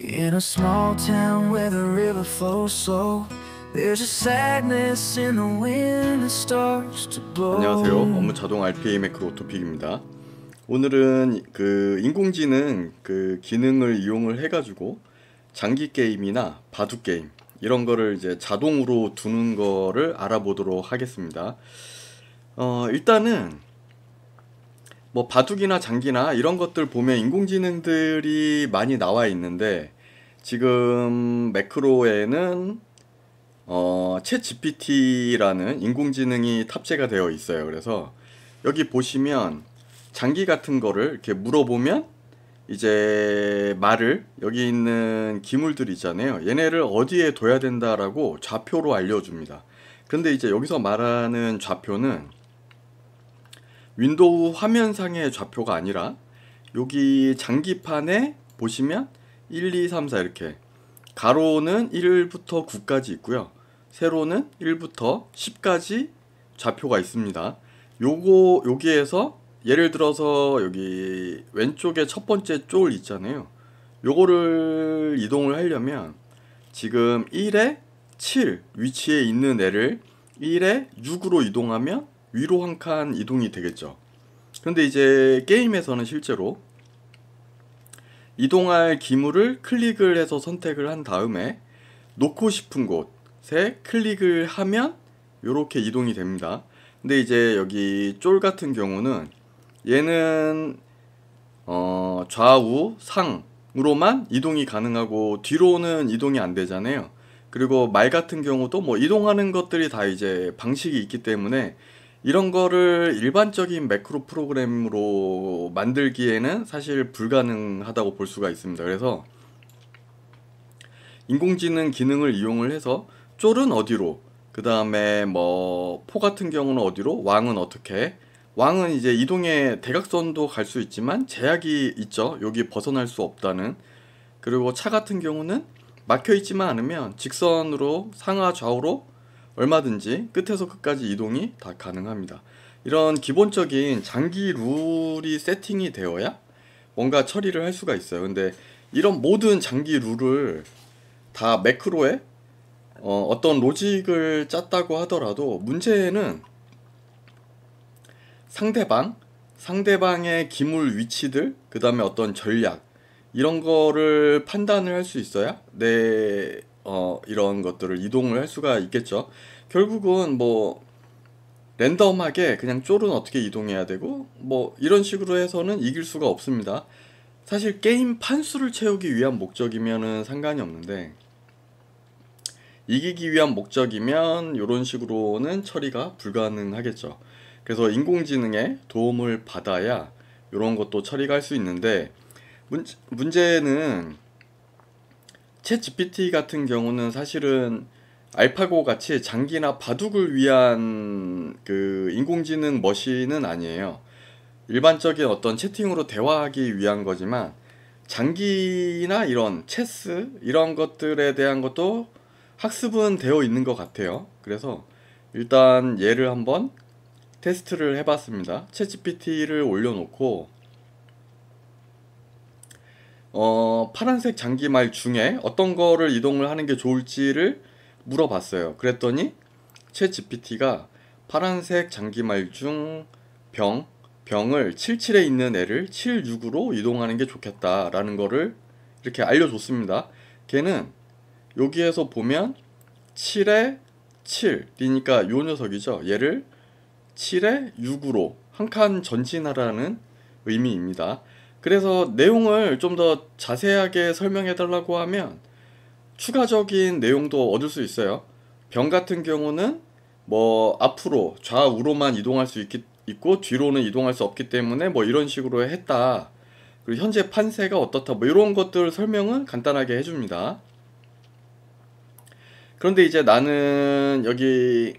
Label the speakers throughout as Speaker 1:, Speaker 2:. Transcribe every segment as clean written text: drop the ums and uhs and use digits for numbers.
Speaker 1: In a small town where the river flows slow, there's a sadness in the wind that starts to blow.
Speaker 2: 안녕하세요. 업무 자동 RPA 매크로 오토픽입니다. 오늘은 인공지능 기능을 이용을 해가지고 장기 게임이나 바둑 게임 이런 거를 이제 자동으로 두는 거를 알아보도록 하겠습니다. 일단은 뭐 바둑이나 장기나 이런 것들 보면 인공지능들이 많이 나와 있는데 지금 매크로에는 챗 GPT라는 인공지능이 탑재가 되어 있어요. 그래서 여기 보시면 장기 같은 거를 이렇게 물어보면 이제 말을 여기 있는 기물들 있잖아요. 얘네를 어디에 둬야 된다라고 좌표로 알려줍니다. 근데 이제 여기서 말하는 좌표는 윈도우 화면상의 좌표가 아니라 여기 장기판에 보시면 1, 2, 3, 4 이렇게 가로는 1부터 9까지 있고요. 세로는 1부터 10까지 좌표가 있습니다. 여기에서 예를 들어서 여기 왼쪽에 첫 번째 쫄 있잖아요. 요거를 이동을 하려면 지금 1에 7 위치에 있는 애를 1에 6으로 이동하면 위로 한 칸 이동이 되겠죠. 근데 이제 게임에서는 실제로 이동할 기물을 클릭을 해서 선택을 한 다음에 놓고 싶은 곳에 클릭을 하면 이렇게 이동이 됩니다. 근데 이제 여기 쫄 같은 경우는 얘는 좌우 상으로만 이동이 가능하고 뒤로는 이동이 안 되잖아요. 그리고 말 같은 경우도 뭐 이동하는 것들이 다 이제 방식이 있기 때문에 이런 거를 일반적인 매크로 프로그램으로 만들기에는 사실 불가능하다고 볼 수가 있습니다. 그래서 인공지능 기능을 이용을 해서 쫄은 어디로, 그 다음에 뭐 포 같은 경우는 어디로, 왕은 어떻게, 왕은 이제 이동의 대각선도 갈 수 있지만 제약이 있죠. 여기 벗어날 수 없다는. 그리고 차 같은 경우는 막혀 있지만 않으면 직선으로 상하 좌우로 얼마든지 끝에서 끝까지 이동이 다 가능합니다. 이런 기본적인 장기 룰이 세팅이 되어야 뭔가 처리를 할 수가 있어요. 근데 이런 모든 장기 룰을 다 매크로에 어떤 로직을 짰다고 하더라도 문제는 상대방의 기물 위치들, 그 다음에 어떤 전략 이런 거를 판단을 할 수 있어야 이런 것들을 이동을 할 수가 있겠죠. 결국은 뭐 랜덤하게 그냥 쫄은 어떻게 이동해야 되고 뭐 이런 식으로 해서는 이길 수가 없습니다. 사실 게임 판수를 채우기 위한 목적이면은 상관이 없는데 이기기 위한 목적이면 이런 식으로는 처리가 불가능하겠죠. 그래서 인공지능의 도움을 받아야 이런 것도 처리가 할 수 있는데 문제는 챗 GPT 같은 경우는 사실은 알파고 같이 장기나 바둑을 위한 인공지능 머신은 아니에요. 일반적인 어떤 채팅으로 대화하기 위한 거지만 장기나 이런 체스 이런 것들에 대한 것도 학습은 되어 있는 것 같아요. 그래서 일단 얘를 한번 테스트를 해봤습니다. 챗 GPT를 올려놓고 파란색 장기말 중에 어떤 거를 이동을 하는 게 좋을지를 물어봤어요. 그랬더니 챗 GPT가 파란색 장기말 중 병을 77에 있는 애를 76으로 이동하는 게 좋겠다라는 거를 이렇게 알려줬습니다. 걔는 여기에서 보면 7에 7이니까 요 녀석이죠. 얘를 7에 6으로 한 칸 전진하라는 의미입니다. 그래서 내용을 좀 더 자세하게 설명해 달라고 하면 추가적인 내용도 얻을 수 있어요. 병 같은 경우는 뭐 앞으로 좌우로만 이동할 수 있고 뒤로는 이동할 수 없기 때문에 뭐 이런 식으로 했다. 그리고 현재 판세가 어떻다. 뭐 이런 것들 설명은 간단하게 해줍니다. 그런데 이제 나는 여기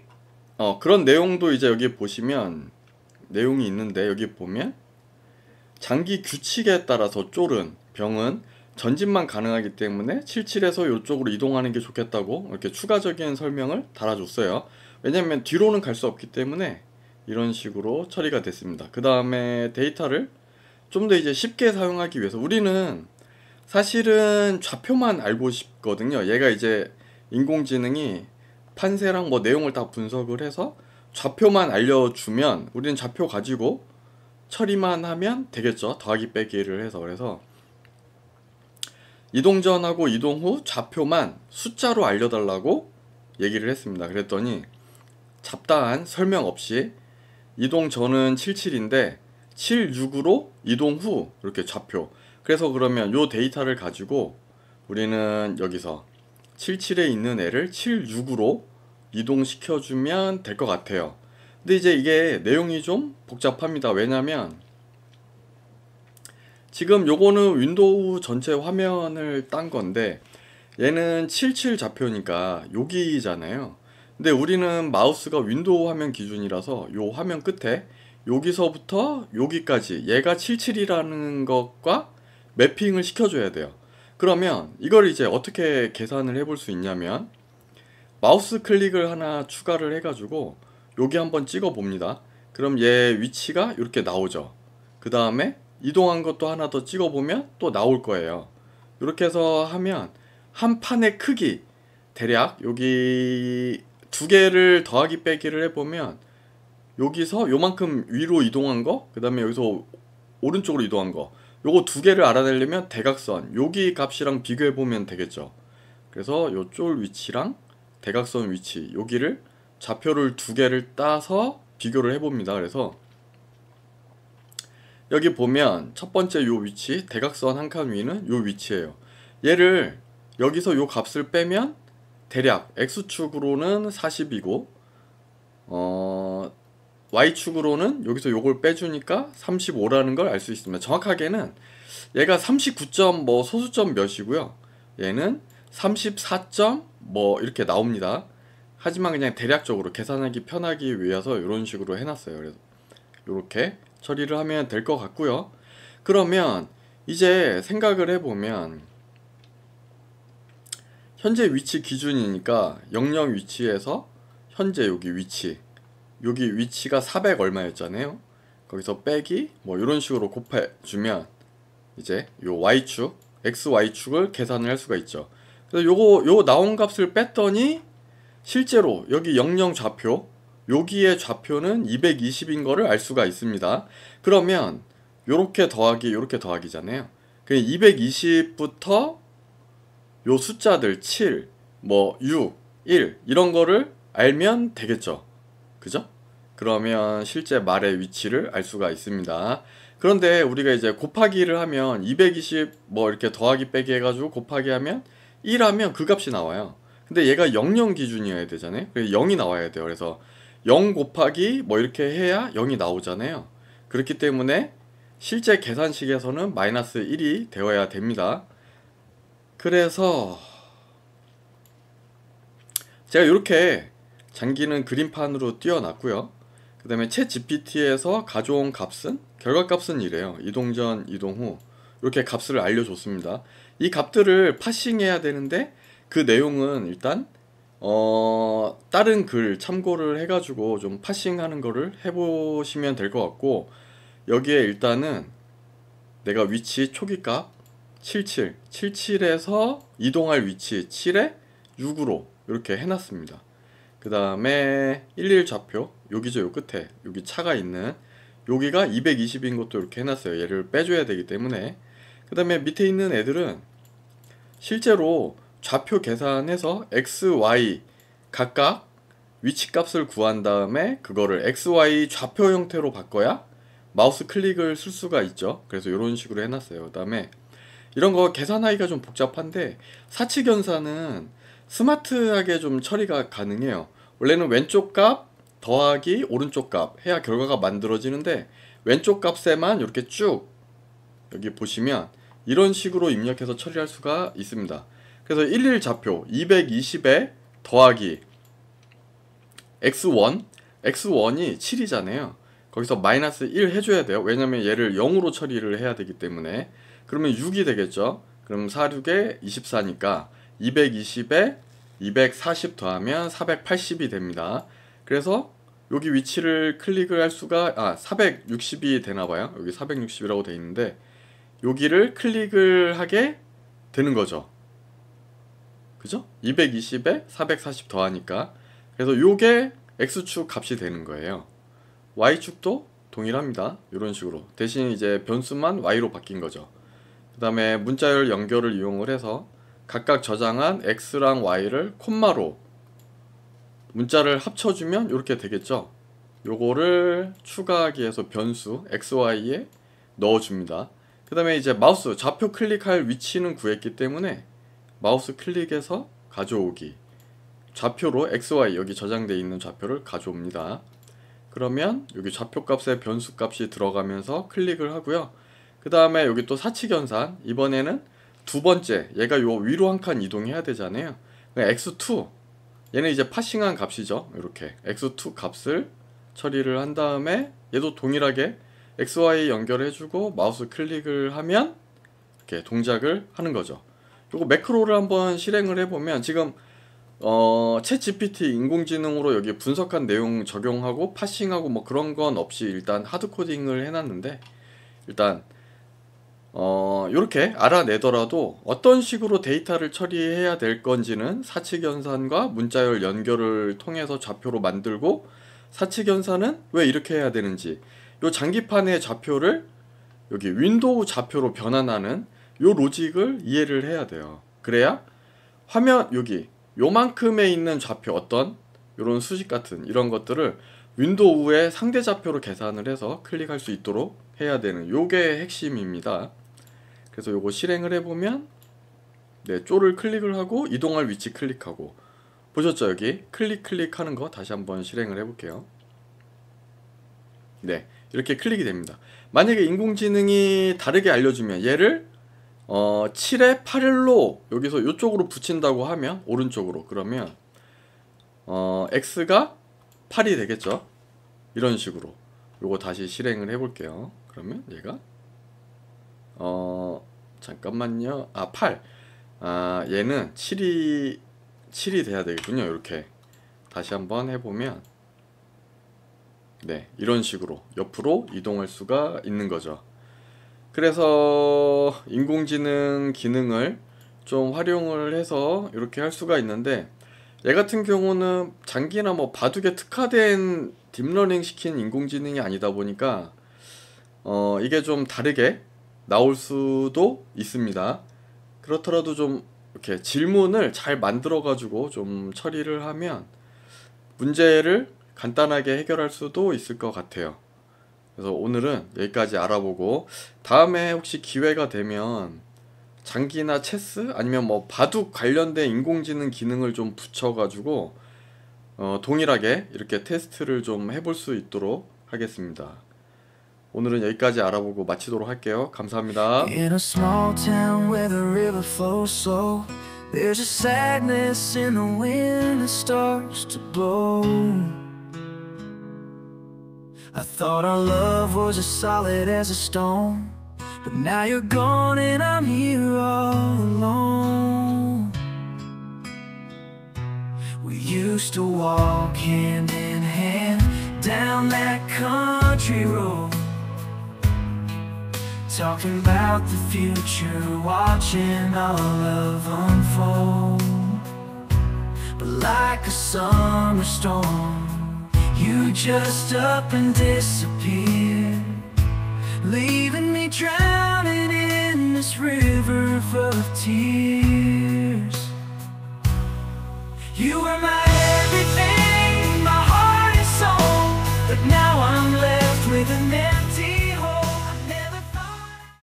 Speaker 2: 그런 내용도 이제 여기 보시면 내용이 있는데 여기 보면 장기 규칙에 따라서 쫄은 병은 전진만 가능하기 때문에 77에서 이쪽으로 이동하는 게 좋겠다고 이렇게 추가적인 설명을 달아줬어요. 왜냐면 뒤로는 갈 수 없기 때문에 이런 식으로 처리가 됐습니다. 그 다음에 데이터를 좀 더 이제 쉽게 사용하기 위해서 우리는 사실은 좌표만 알고 싶거든요. 얘가 이제 인공지능이 판세랑 뭐 내용을 다 분석을 해서 좌표만 알려주면 우리는 좌표 가지고 처리만 하면 되겠죠. 더하기 빼기를 해서. 그래서 이동 전하고 이동 후 좌표만 숫자로 알려달라고 얘기를 했습니다. 그랬더니 잡다한 설명 없이 이동 전은 77인데 76으로 이동 후 이렇게 좌표. 그래서 그러면 요 데이터를 가지고 우리는 여기서 77에 있는 애를 76으로 이동시켜주면 될 것 같아요. 근데 이제 이게 내용이 좀 복잡합니다. 왜냐면 지금 요거는 윈도우 전체 화면을 딴 건데 얘는 77 좌표니까 여기잖아요. 근데 우리는 마우스가 윈도우 화면 기준이라서 요 화면 끝에 여기서부터 여기까지 얘가 77이라는 것과 매핑을 시켜줘야 돼요. 그러면 이걸 이제 어떻게 계산을 해볼 수 있냐면 마우스 클릭을 하나 추가를 해가지고 여기 한번 찍어 봅니다. 그럼 얘 위치가 이렇게 나오죠. 그 다음에 이동한 것도 하나 더 찍어 보면 또 나올 거예요. 이렇게 해서 하면 한 판의 크기 대략 여기 두 개를 더하기 빼기를 해보면 여기서 요만큼 위로 이동한 거, 그 다음에 여기서 오른쪽으로 이동한 거, 요거 두 개를 알아내려면 대각선 여기 값이랑 비교해 보면 되겠죠. 그래서 요 쫄 위치랑 대각선 위치 여기를 좌표를 두 개를 따서 비교를 해봅니다. 그래서 여기 보면 첫 번째 요 위치 대각선 한 칸 위는 요 위치예요. 얘를 여기서 요 값을 빼면 대략 X축으로는 40이고 Y축으로는 여기서 요걸 빼주니까 35라는 걸 알 수 있습니다. 정확하게는 얘가 39점 뭐 소수점 몇이고요. 얘는 34점 뭐 이렇게 나옵니다. 하지만 그냥 대략적으로 계산하기 편하기 위해서 이런 식으로 해놨어요. 그래서 이렇게 처리를 하면 될 것 같고요. 그러면 이제 생각을 해보면 현재 위치 기준이니까 00 위치에서 현재 여기 위치가 400 얼마였잖아요. 거기서 빼기 뭐 이런 식으로 곱해주면 이제 요 Y축, XY축을 계산을 할 수가 있죠. 그래서 요 나온 값을 뺐더니 실제로 여기 00 좌표 여기의 좌표는 220인 거를 알 수가 있습니다. 그러면 요렇게 더하기 요렇게 더하기잖아요. 220부터 요 숫자들 7, 뭐 6, 1 이런 거를 알면 되겠죠. 그죠? 그러면 실제 말의 위치를 알 수가 있습니다. 그런데 우리가 이제 곱하기를 하면 220 뭐 이렇게 더하기 빼기 해가지고 곱하기 하면 1 하면 그 값이 나와요. 근데 얘가 00 기준이어야 되잖아요. 그래서 0이 나와야 돼요. 그래서 0 곱하기 뭐 이렇게 해야 0이 나오잖아요. 그렇기 때문에 실제 계산식에서는 마이너스 1이 되어야 됩니다. 그래서 제가 이렇게 장기는 그림판으로 띄워놨고요. 그 다음에 챗 GPT에서 가져온 값은 결과값은 이래요. 이동 전, 이동 후 이렇게 값을 알려줬습니다. 이 값들을 파싱해야 되는데 그 내용은 일단 다른 글 참고를 해가지고 좀 파싱하는 거를 해보시면 될 것 같고, 여기에 일단은 내가 위치 초기값 77에서 이동할 위치 7에 6으로 이렇게 해놨습니다. 그 다음에 11 좌표 여기죠. 요 끝에 여기 차가 있는 여기가 220인 것도 이렇게 해놨어요. 얘를 빼줘야 되기 때문에. 그 다음에 밑에 있는 애들은 실제로 좌표 계산해서 x, y 각각 위치값을 구한 다음에 그거를 x, y 좌표 형태로 바꿔야 마우스 클릭을 쓸 수가 있죠. 그래서 이런 식으로 해놨어요. 그 다음에 이런 거 계산하기가 좀 복잡한데 사칙연산은 스마트하게 좀 처리가 가능해요. 원래는 왼쪽 값 더하기 오른쪽 값 해야 결과가 만들어지는데 왼쪽 값에만 이렇게 쭉 여기 보시면 이런 식으로 입력해서 처리할 수가 있습니다. 그래서 11 좌표 220에 더하기 x1 x1이 7이잖아요. 거기서 마이너스 1 해줘야 돼요. 왜냐면 얘를 0으로 처리를 해야 되기 때문에. 그러면 6이 되겠죠. 그럼 4, 6에 24니까 220에 240 더하면 480이 됩니다. 그래서 여기 위치를 클릭을 할 수가 460이 되나봐요. 여기 460이라고 돼 있는데 여기를 클릭을 하게 되는 거죠. 그죠? 220에 440 더하니까. 그래서 요게 x축 값이 되는 거예요. y축도 동일합니다. 이런 식으로. 대신 이제 변수만 y로 바뀐 거죠. 그 다음에 문자열 연결을 이용을 해서 각각 저장한 x랑 y를 콤마로 문자를 합쳐주면 이렇게 되겠죠. 요거를 추가하기 위해서 변수 xy에 넣어줍니다. 그 다음에 이제 마우스 좌표 클릭할 위치는 구했기 때문에 마우스 클릭해서 가져오기, 좌표로 xy 여기 저장되어 있는 좌표를 가져옵니다. 그러면 여기 좌표 값에 변수 값이 들어가면서 클릭을 하고요. 그 다음에 여기 또 사칙연산, 이번에는 두 번째, 얘가 요 위로 한 칸 이동해야 되잖아요. x2, 얘는 이제 파싱한 값이죠. 이렇게 x2 값을 처리를 한 다음에 얘도 동일하게 xy 연결해주고 마우스 클릭을 하면 이렇게 동작을 하는 거죠. 요거 매크로를 한번 실행을 해보면 지금 챗GPT 인공지능으로 여기 분석한 내용 적용하고 파싱하고 뭐 그런 건 없이 일단 하드코딩을 해놨는데, 일단 요렇게 알아내더라도 어떤 식으로 데이터를 처리해야 될 건지는 사칙연산과 문자열 연결을 통해서 좌표로 만들고, 사칙연산은 왜 이렇게 해야 되는지, 요 장기판의 좌표를 여기 윈도우 좌표로 변환하는 요 로직을 이해를 해야 돼요. 그래야 화면 여기 요만큼에 있는 좌표, 어떤 요런 수식 같은 이런 것들을 윈도우의 상대 좌표로 계산을 해서 클릭할 수 있도록 해야 되는 요게 핵심입니다. 그래서 요거 실행을 해보면 네, 쪼를 클릭을 하고 이동할 위치 클릭하고, 보셨죠? 여기 클릭하는 거 다시 한번 실행을 해볼게요. 네, 이렇게 클릭이 됩니다. 만약에 인공지능이 다르게 알려주면 얘를 7에 8로 여기서 이쪽으로 붙인다고 하면, 오른쪽으로, 그러면 x가 8이 되겠죠. 이런 식으로 요거 다시 실행을 해볼게요. 그러면 얘가 잠깐만요. 8. 얘는 7이 돼야 되겠군요. 이렇게 다시 한번 해보면 네, 이런 식으로 옆으로 이동할 수가 있는 거죠. 그래서 인공지능 기능을 좀 활용을 해서 이렇게 할 수가 있는데, 얘 같은 경우는 장기나 뭐 바둑에 특화된 딥러닝 시킨 인공지능이 아니다 보니까 이게 좀 다르게 나올 수도 있습니다. 그렇더라도 좀 이렇게 질문을 잘 만들어 가지고 좀 처리를 하면 문제를 간단하게 해결할 수도 있을 것 같아요. 그래서 오늘은 여기까지 알아보고, 다음에 혹시 기회가 되면 장기나 체스 아니면 뭐 바둑 관련된 인공지능 기능을 좀 붙여가지고 동일하게 이렇게 테스트를 좀 해볼 수 있도록 하겠습니다. 오늘은 여기까지 알아보고 마치도록 할게요. 감사합니다.
Speaker 1: In a small town where the river flows slow, there's a sadness in the wind that starts to blow. I thought our love was as solid as a stone, but now you're gone and I'm here all alone. We used to walk hand in hand down that country road, talking about the future, watching our love unfold. But like a summer storm, you just up and disappeared, leaving me drowning in this river of tears. You were my everything.